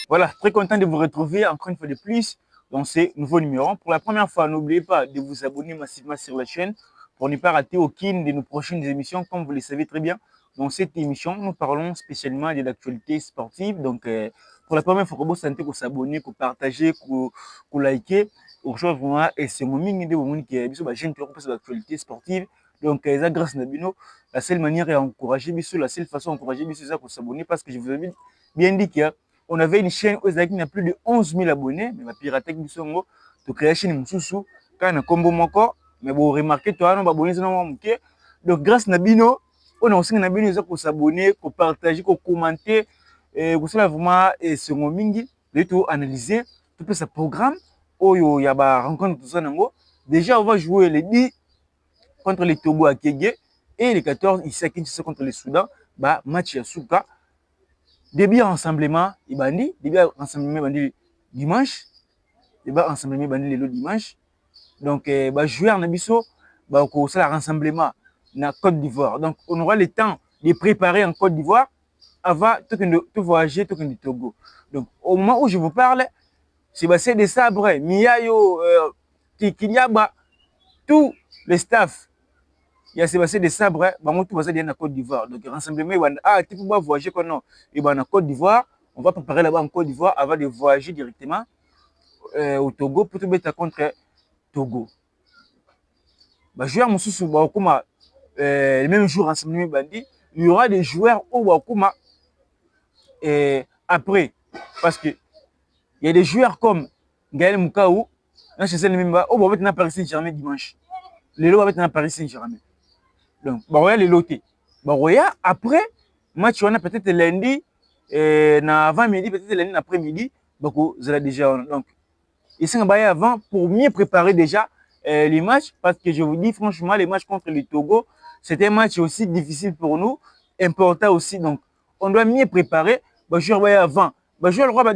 Voilà, très content de vous retrouver encore une fois de plus dans ces nouveaux numéros. Pour la première fois, n'oubliez pas de vous abonner massivement sur la chaîne pour ne pas rater aucune de nos prochaines émissions. Comme vous le savez très bien, dans cette émission, nous parlons spécialement de l'actualité sportive. Donc, pour la première fois, vous sentez que s'abonner, que partager, que liker. Aujourd'hui, et c'est mon mini de mon qui est la chaîne qui représente l'actualité sportive. Donc, grâce à Nabino, la seule manière est d'encourager, la seule façon d'encourager, c'est de s'abonner parce que je vous avais bien dit qu'il y a on avait une chaîne qui a plus de 11 000 abonnés, mais la piraterie du Songo, tu crées une chaîne Moussou, quand on a combo moko, mais vous remarquez, tu as un abonné, donc grâce à Nabino, on a aussi un abonné qui s'abonner, qui partager, qui commenter, et vous savez vraiment, et c'est mon mingi, de tout analyser, tout ce programme, où il y a une rencontre tout ça, déjà on va jouer les 10 contre les Togo à Kégué, et les 14 ici à Kinshasa contre les Soudan, bah match à Souka. Début rassemblement, début rassemblement dimanche, début rassemblement le dimanche. Donc, jouer en abisso, au rassemblement na Côte d'Ivoire. Donc, on aura le temps de préparer en Côte d'Ivoire avant tout voyager, tout le Togo. Donc, au moment où je vous parle, c'est des sabres, Miayo, Kikinyaba, tout le staff. Il y a Sébastien de Sabre, tout va en Côte d'Ivoire. Donc, rassemblement, tu peux voyager en Côte d'Ivoire. On va préparer là-bas en Côte d'Ivoire avant de voyager directement au Togo pour te mettre contre Togo. Joueur Moussou, le même jour, rassemblement bandit, il y aura des joueurs au Wakuma après. Parce que il y a des joueurs comme Gaël Moukaou, au Paris Saint-Germain dimanche. Les lots va Paris Saint-Germain. Donc, les lotés. Après, match, on a peut-être lundi, avant-midi, peut-être lundi après-midi, vous allez déjà. Donc, ici, on va avant pour mieux préparer déjà les matchs, parce que je vous dis franchement, les matchs contre le Togo, c'était un match aussi difficile pour nous, important aussi. Donc, on doit mieux préparer. Je vais avant. Je le roi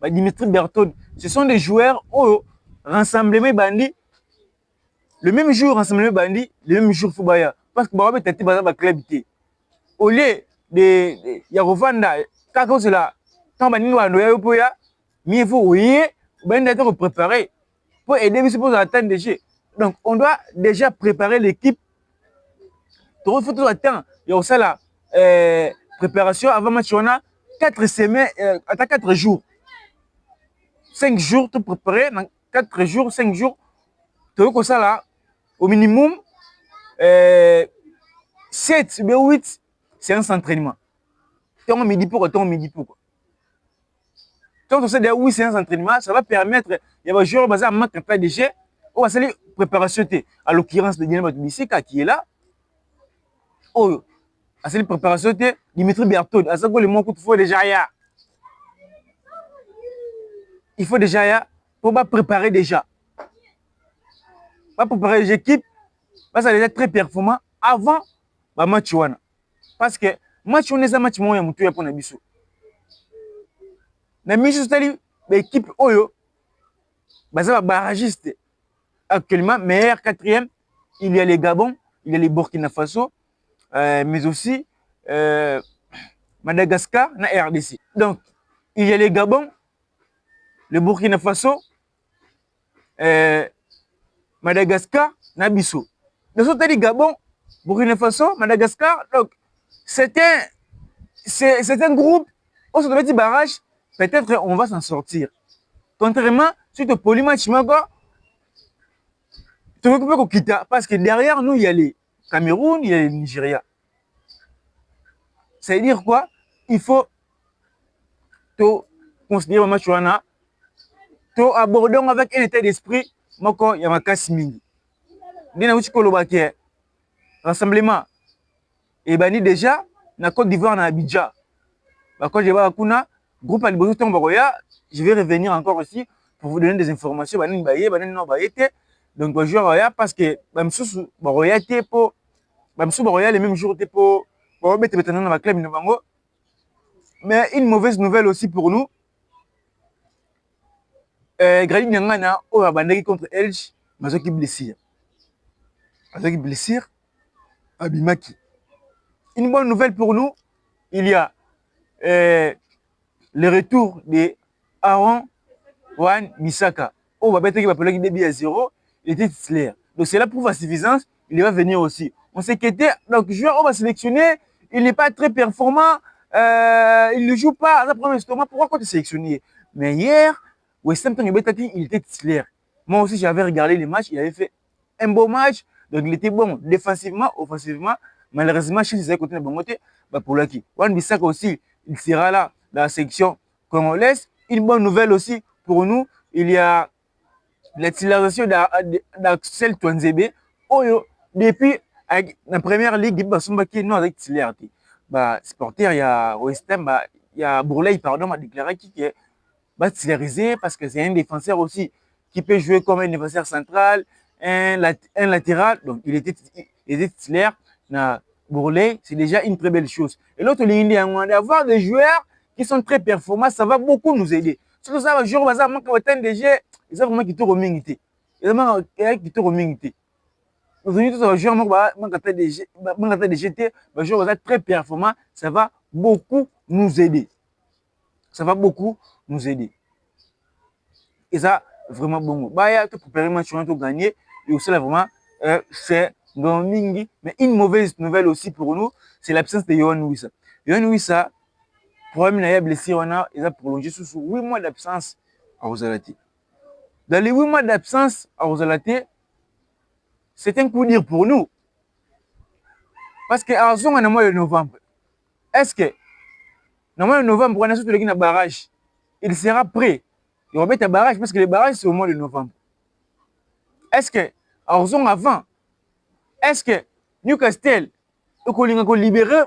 Dimitri Bertone. Ce sont des joueurs au rassemblement bandit. Le même jour, rassemblement bandit, le même jour, Foubaya. Parce que Barobe était dans club. Au lieu de Yarovanda, quand c'est là, quand Banini va nous poya, mieux faut oui, ben d'être préparé pour aider pour atteindre des jeux. Donc, on doit déjà préparer l'équipe. Il faut tout attendre. Il y a aussi la préparation avant match. On a 4 semaines, à 4 jours. 5 jours, tout préparer. 4 jours, 5 jours. Tu vois ça là, au minimum, 7 ou 8 séances d'entraînement. Tant midi pour. Quand on sait des 8 séances d'entraînement, ça va permettre, il y a des joueurs basés à manque pas de jeux, on va saluer préparation. À l'occurrence de Diana Batubisika qui est là. Oh, à cette préparation, Dimitri Bertone, à ce que le mot qu'il faut déjà y a. Il faut déjà y a pour préparer déjà. Pas préparer les équipes, parce que ça déjà très performant avant le match. Parce que match, on est un match moins moutou pour Nabiso. Nabiso, c'est l'équipe Oyo, basé barragiste. Actuellement, meilleur quatrième, il y a les Gabon, il y a les Burkina Faso, mais aussi Madagascar et RDC. Donc, il y a les Gabon, le Burkina Faso, Madagascar, Nabiso. Nous sommes les Gabon, Burkina Faso, Madagascar. Donc, c'est un groupe, on se met barrage, peut-être on va s'en sortir. Contrairement, si tu polis match, tu veux qu'on quitte, parce que derrière nous, il y a les Cameroun, il y a le Nigeria. Ça veut dire quoi? Il faut considérer le match aborder avec un état d'esprit, il y a ma casse mingi. Rassemblement. Et déjà, na Côte d'Ivoire, na Abidjan. Côte d'Ivoire, groupe je vais revenir encore aussi pour vous donner des informations. Donc, parce que les mêmes jours pour mais une mauvaise nouvelle aussi pour nous. Grady Nyangana, contre Elche, Mazoki blessure. Mazoki blessure, Abimaki. Une bonne nouvelle pour nous, il y a le retour de Aaron Wan Bissaka. Oh, bah, qui va parler début à 0, il était titulaire. Donc cela prouve à suffisance, il va venir aussi. On s'inquiétait, donc joueur, on va sélectionner, il n'est pas très performant, il ne joue pas à la première tournoi, pourquoi quand tu sélectionné? Mais hier, West Ham, il était titulaire. Moi aussi, j'avais regardé les matchs, il avait fait un beau match, donc il était bon défensivement, offensivement. Malheureusement, chez les côtés de bon côté, bah pour l'acquis. Wan Bissaka aussi, il sera là dans la section congolaise. Une bonne nouvelle aussi pour nous, il y a la titularisation d'Axel Twanzebe. Oyo, depuis la première ligue, il y a titulaire. Bah, supporter, il y a West Ham, bah, il y a Bourley, pardon, m'a déclaré qu'il est titularisé parce que c'est un défenseur aussi qui peut jouer comme un défenseur central, un latéral. Donc, il était titulaire. Bourley, c'est déjà une très belle chose. Et l'autre ligne, d'avoir des joueurs qui sont très performants, ça va beaucoup nous aider. Surtout ça, les joueurs, ils ont déjà, ils ont vraiment quitté au mingité. Ils ont vraiment quitté au mingité. Aujourd'hui, tous les joueurs, les joueurs très performants, ça va beaucoup nous aider. Ça va beaucoup nous aider. Et ça, vraiment bon. Bah, il y a tout préparer match pour gagner. Et aussi, là, vraiment, c'est Mingi. Mais une mauvaise nouvelle aussi pour nous, c'est l'absence de Yohan Wissa. Yohan Wissa, problème, il a blessé, il a prolongé sous 8 mois d'absence à Rosalati. Dans les 8 mois d'absence à Rosalati, c'est un coup dur pour nous. Parce qu'à le mois de novembre, est-ce que, dans le mois de novembre, on a surtout le barrage, il sera prêt. Il va mettre un barrage parce que le barrage, c'est au mois de novembre. Est-ce que, avant, est-ce que Newcastle, il libéré,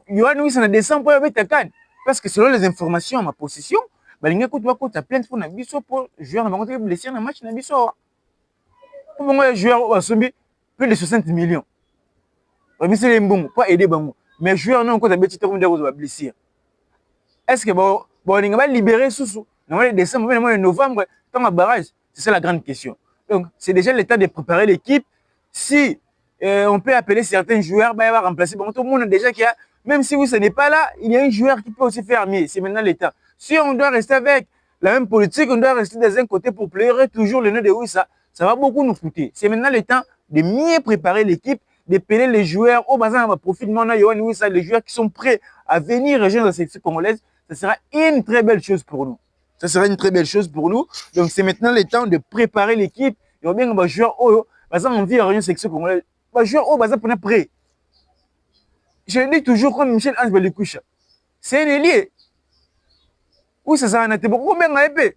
il y aura nous, ça descend pour mettre un parce que selon les informations à ma possession, il y a plainte pour Nabiso pour jouer dans le blessé dans le match Nabiso. Pour moi, joueur plus de 60 millions. C'est les bons, pas aider Bango. Mais joueur non, quand tu as blessé. Est-ce que bon, on va libérer sous dans le mois de décembre, dans le mois de novembre, dans le barrage? C'est ça la grande question. Donc, c'est déjà le temps de préparer l'équipe. Si on peut appeler certains joueurs, il va remplacer. Bon, tout le monde a déjà qu'il y a, même si vous ce n'est pas là, il y a un joueur qui peut aussi faire mieux. C'est maintenant l'état. Si on doit rester avec la même politique, on doit rester dans un côté pour pleurer toujours le nom de Wissa, ça va beaucoup nous coûter. C'est maintenant le temps de mieux préparer l'équipe, de payer les joueurs au bazar, on va profiter maintenant de Wissa, les joueurs qui sont prêts à venir rejoindre la sélection congolaise. Ça sera une très belle chose pour nous. Ça sera une très belle chose pour nous. Donc, c'est maintenant le temps de préparer l'équipe. Il y a bien un joueur, on vient de rejoindre la sélection congolaise. Un joueur, pour être prêt. Je le dis toujours comme Michel Ange Belikoucha. C'est un ailier. Où ça s'en a été beaucoup bien à épée.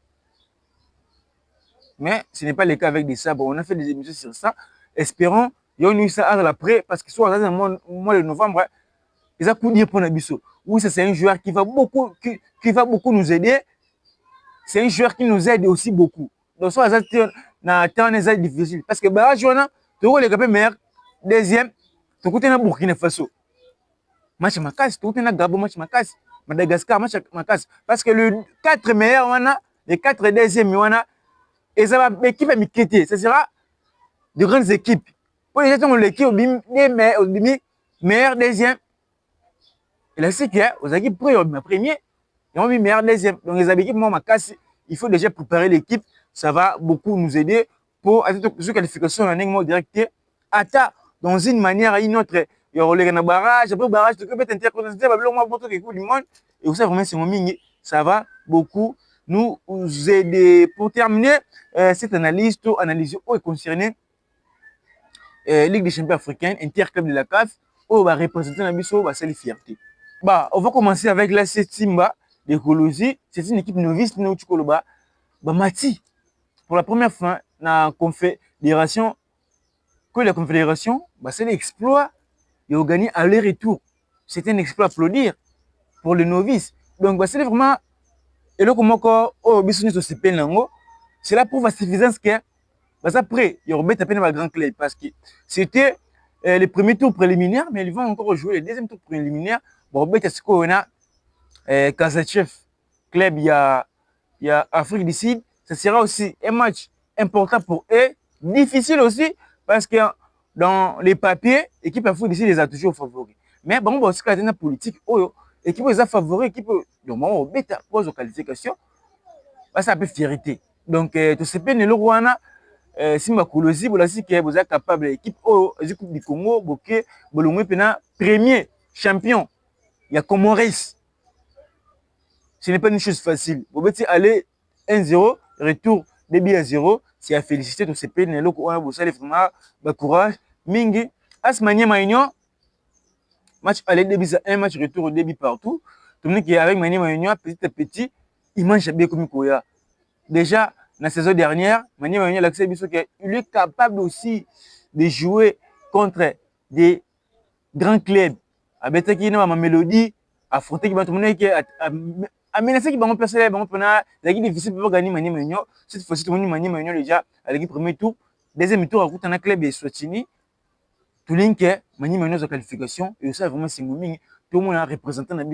Mais ce n'est pas le cas avec des sabres. On a fait des émissions sur ça. Espérons, il y a eu ça à l'après, parce que soit dans le mois de novembre, ils ont coup dire pour Nabiso. Oui, ça c'est un joueur qui va beaucoup nous aider. C'est un joueur qui nous aide aussi beaucoup. Donc, soit dans les aides difficiles. Parce que, bah, tu vois, tu vois, les meilleur, deuxième, tu vois, tu as Burkina Faso. Match Makas, tu vois, tu as Gabon, match Makas. Madagascar, match Makas. Parce que le 4 meilleurs, les 4 deuxièmes, et ça va, l'équipe est miquetée. Ce sera de grandes équipes. Pour les gens, l'équipe, au meilleur deuxième. Et là, c'est qu'il y a, aux équipes premier, ils ont mis meilleur deuxième. Donc, les équipes, moi, il faut déjà préparer l'équipe. Ça va beaucoup nous aider pour cette qualification en ligne directe. Ata, dans une manière à une autre, il y aura le barrage, après le barrage, tu peux être intercontinental, du monde. Et vous savez, vraiment, c'est mon mini. Ça va beaucoup nous aider. Pour terminer, cette analyse, tout analyse est concernée Ligue des champions africaine, interclub de la CAF, où va représenter la mission, c'est les fiertés. Bah, on va commencer avec la Setimba de Kolosi. C'est une équipe novice de Chukoloba. Bah, Mati, pour la première fois, la confédération, bah, c'est l'exploit. Ils ont gagné aller-retour. C'est un exploit à applaudir pour les novices. Donc, bah, c'est vraiment. Et là, comment cela prouve à suffisance que, bah, après, il y aura à peine un grand club parce que c'était les premiers tours préliminaires, mais ils vont encore jouer les deuxièmes tours préliminaires. Bon, on a Kazachev, club, il y a Afrique du Sud. Ce sera aussi un match important pour eux, difficile aussi, parce que dans les papiers, l'équipe Afrique du Sud les a toujours favoris. Mais bon, c'est une politique, équipe est favori, équipe normalement au bêta pose aux qualifications, ça peut fierté. Donc tout ce pays le Rwanda Simba Kolosi bolasi que vous êtes capable équipe au coupe du Congo boké bolongwe pena premier champion. Il y a Comoris. Ce n'est pas une chose facile. Vous pouvez aller 1-0, retour début à 0. C'est à féliciter tous ces pays. Vous savez vraiment courage. Mingi, Asmania Maïnion, match aller début à 1, match retour au début partout. Tout le monde qui est avec Mania Maïnion, petit à petit, il mange bien comme Koya. Déjà, la saison dernière, Mania Maïnion, il est capable aussi de jouer contre des grands clubs. Avec qui ma mélodie, affronter qui va tout le monde qui amener qui va passer là, c'est difficile pour gagner Mania Maïnion. Cette fois-ci, tout le monde Mania Maïnion déjà avec le premier tour, deuxième tour, à côté d'un club de Swatini. Tout le monde qui Mania Maïnion sa qualification et ça vraiment c'est ming. Tout le monde a représenté dans la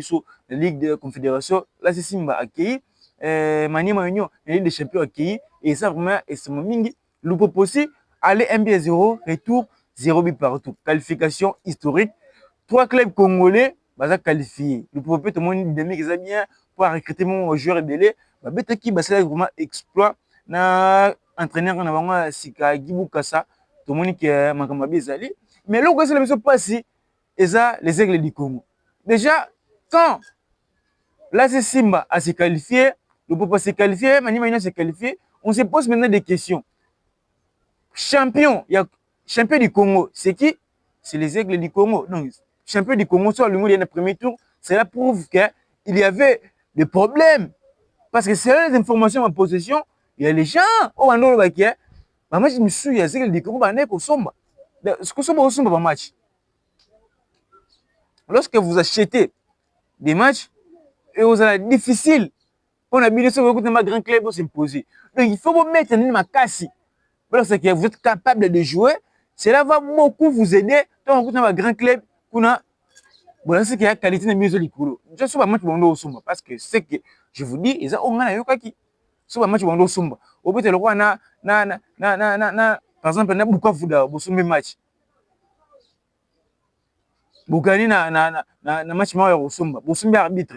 Ligue de Confédération. Là, c'est Simba accueilli. Mania Maïnion, la Ligue des Champions accueilli et ça vraiment c'est ming. Loupo possible aller 1-0, retour 0 but partout. Qualification historique. 3 clubs congolais baza qualifiés. Le propriétaire tout le monde demi qui bien pour recruter mon joueur belé. Ba betaki ba c'est vraiment exploit na entraîneur na bango Sika Gibukasa. Tout le monde qui makamba bizali. Mais là où c'est la mission passée, et ça les aigles du Congo. Déjà quand là c'est Simba à se qualifier, le peut pas se qualifier, Mani Mani se qualifier, on se pose maintenant des questions. Champion, il y a champion du Congo, c'est qui? C'est les aigles du Congo. Donc champion du Congo, soit le monde dans le premier tour, cela prouve qu'il y avait des problèmes. Parce que c'est les informations en possession, il y a les gens, oh, on a dit, moi, je me suis dit, il y a les aigles du Congo, il y a des somba. Ce que somba, c'est un match. Lorsque vous achetez des matchs, et vous avez difficile, on a bien sûr que vous grand club pour s'imposer. Donc il faut vous mettre dans ma casse. Parce que vous êtes capable de jouer, cela va beaucoup vous aider. Quand vous avez un grand club, bon, c'est qu'il y a qualité de mieux au coulot. Je suis pas match au somba parce que c'est que je vous dis, ils ont un yoka soit match au somba. Au bout de le roi par exemple, na beaucoup de vous match. Vous gagnez na match au somba. Vous sommes arbitre,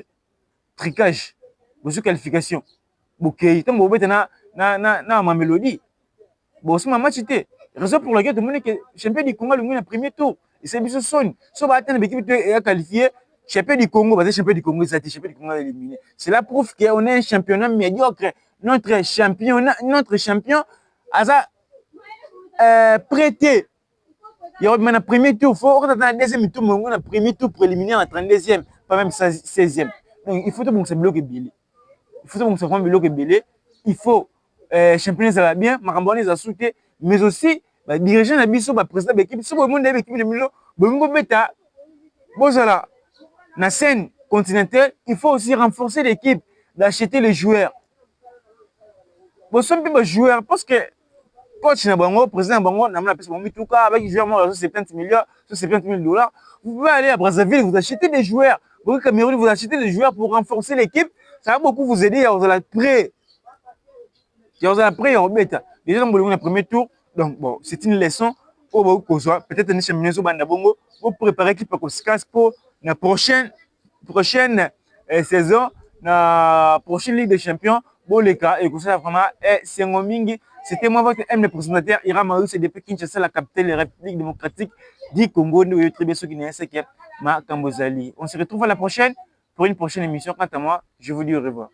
tricage, vous qualification. Vous qui tant vous êtes na ma mélodie. Bon, c'est ma match était. Raison pour laquelle tout le monde est champion du Congo, le monde premier tour. Et c'est bien son. Si on va atteindre l'équipe qualifiée, champion du Congo, parce que champion du Congo, ça a été champion du Congo éliminé. Cela prouve qu'on est un championnat médiocre. Notre champion a prêté. Il y a un premier tour, il faut attendre un deuxième tour, mais on a un premier tour préliminaire en 32e, pas même 16e. Donc il faut que ça bloque Billy. Il faut que ça bloque Billy. Il faut championnat ça va bien, Maramboni a soutenu, mais aussi dirigeant la biso, président de l'équipe, si vous avez une équipe de Milo, vous mettez la scène continentale, il faut aussi renforcer l'équipe, d'acheter les joueurs. Vous sommes pas joueurs parce que coach na bango, président bango, na mona pesa bango mituka avec joueurs 70 millions, 70 000 dollars. Vous pouvez aller à Brazzaville, vous achetez des joueurs. Vous au Cameroun, vous achetez des joueurs pour renforcer l'équipe. Ça va beaucoup vous aider à vous aller prêt. Après, on met déjà dans le premier tour. Donc, bon, c'est une leçon. Peut-être une cheminée sur Bandabongo pour préparer l'équipe pour la prochaine saison, la prochaine Ligue des Champions. Bon, les cas, et ça vraiment, c'est un mingi. C'était moi, votre M, le présentateur Ira Maru, c'est depuis Kinshasa, la capitale de la République démocratique du Congo. Nous, très bien, ceux qui n'est pas Ma Kambozali. On se retrouve à la prochaine pour une prochaine émission. Quant à moi, je vous dis au revoir.